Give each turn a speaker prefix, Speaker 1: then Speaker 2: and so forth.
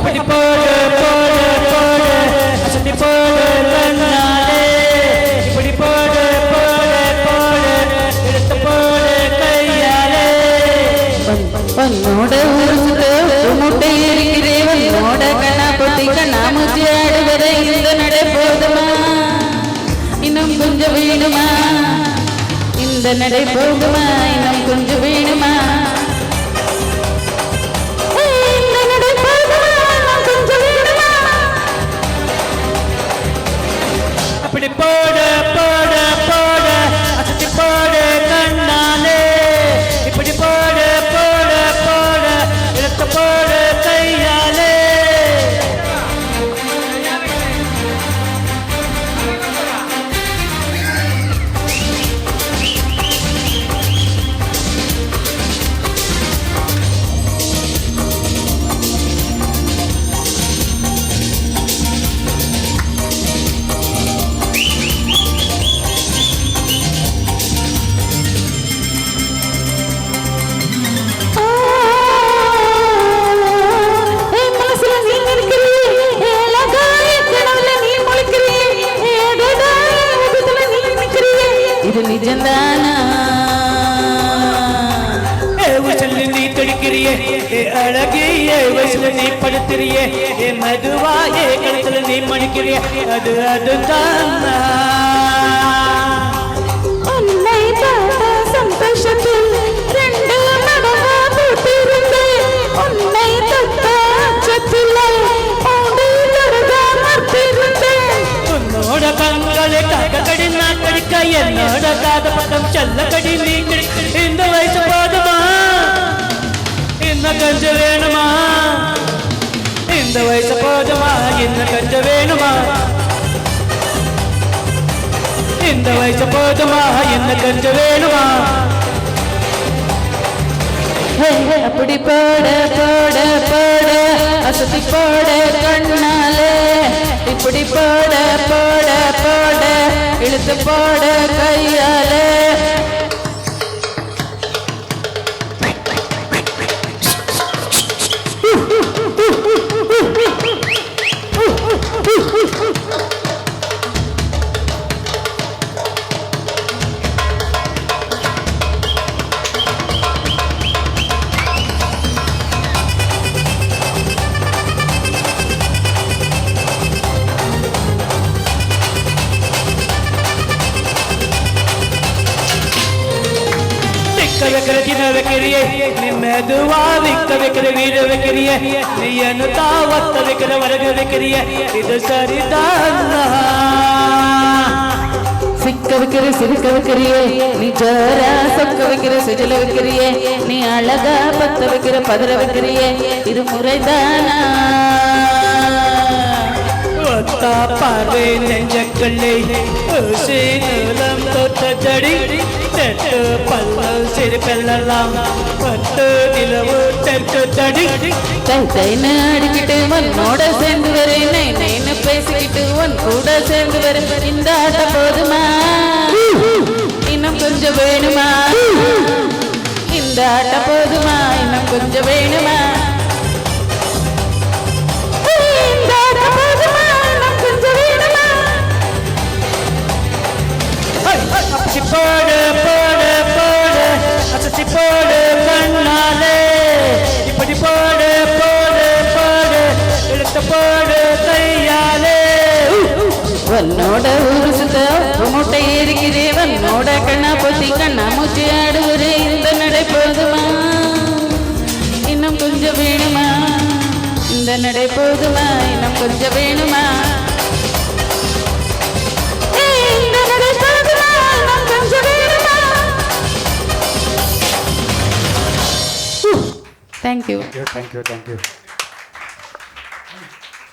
Speaker 1: அப்படி போடு போடு போடு அசத்தி போடு கண்ணாலே இப்படி போடு போடு போடு எடுத்து போடு கையாலே
Speaker 2: உன்னோட ஊருக்கு முட்டை இருக்கிறேன் உன்னோட கண்ணா பொட்டி கண்ணா முச்சி ஆடுவதை இந்த நடை போதுமா இன்னும் கொஞ்சம் வேணுமா இந்த நடை போகுமா இன்னும் கொஞ்சம் வேணுமா இந்த நடை போகுமா இன்னும் கொஞ்சம் வேணுமா
Speaker 1: அப்படி போடு போடு போடு அசத்தி போடு கண்ணாலே இப்படி போடு போடு போடு எடுத்து போடு கையாலே
Speaker 2: இது நிஜந்தானா
Speaker 1: வயசுல நீ தடுக்கிறியே அழகிய வயசுல நீ படுத்துறியே மதுவாயே கழுத்துல நீ மடிக்கிறிய அது அதுதான்
Speaker 2: உன்னை பார்த்த சந்தோஷத்தில் ரெண்டு மடங்கா போட்டிருந்தேன் உன்னை தொட்ட அச்சத்தில் ஓடி வருக மறுத்திருந்தேன்
Speaker 1: உன்னோட கண்களை காக்க கடி நான் கடிக்க என்னோட காத பக்கம் செல்ல கடி நீ கடி இந்த வயசு போதுமா இன்னும் கொஞ்சம் வேணுமா இந்த வயசு போதுமா இன்னும் கொஞ்சம் வேணுமா இந்த வயசு போதுமா இன்னும் கொஞ்சம் வேணுமா
Speaker 2: அப்படி போட போட போட அசத்தி போட கண்ணாலே இப்படி போட போட போட இழுத்து போட கையாலே
Speaker 1: வைக்கிற தின வைக்கிறியே நீ மெதுவா விக்க வைக்கிற வீடு வைக்கிறிய நீ என்ன தாவத்த வைக்கிற வரகு வைக்கிறிய இது சரிதான்
Speaker 2: சிக்க வைக்கிற சிரிக்க வைக்கிறியே நீ ஜோரா சொக்க வைக்கிற சுஜல வைக்கிறியே நீ அழகா பத்த வைக்கிற பதற வைக்கிறியே இது முறைதானா
Speaker 1: ஒத்தா பார்வை நெஞ்சக்கல்லை சீனம் தொட்ட ஜடி தெட்டு பல்லல் சிரிப்பெல்லாம் பட்டு நிலவு தெட்டு தடி
Speaker 2: தைன்னு அடிக்கிட்டு உன்னோட சேர்ந்து வரேன் நைன்னு பேசிக்கிட்டு உன் கூட சேர்ந்து வரேன் இந்த ஆட்ட போதுமா இன்னும் கொஞ்சம் வேணுமா இந்த ஆட்ட போதுமா இன்னும் கொஞ்சம் வேணுமா இந்த ஆட்ட போதுமா இன்னும் கொஞ்சம் வேணுமா
Speaker 1: போடு போடு போடு அசத்தி போடு கண்ணாலே இப்படி போடு போடு போடு எடுத்து போடு கையாலே
Speaker 2: உன்னோட ஊரு சுத்த முட்டை ஏறிக்கிறே உன்னோட கண்ணா பொத்தி கண்ணா மூச்சு ஆடுவரே இந்த நடை போதுமா இன்னும் கொஞ்சம் வேணுமா இந்த நடை போதுமா இன்னும் கொஞ்சம் வேணுமா இந்த நடை போதுமா இன்னும் கொஞ்சம் வேணுமா தேங்க்யூ
Speaker 3: Thank you.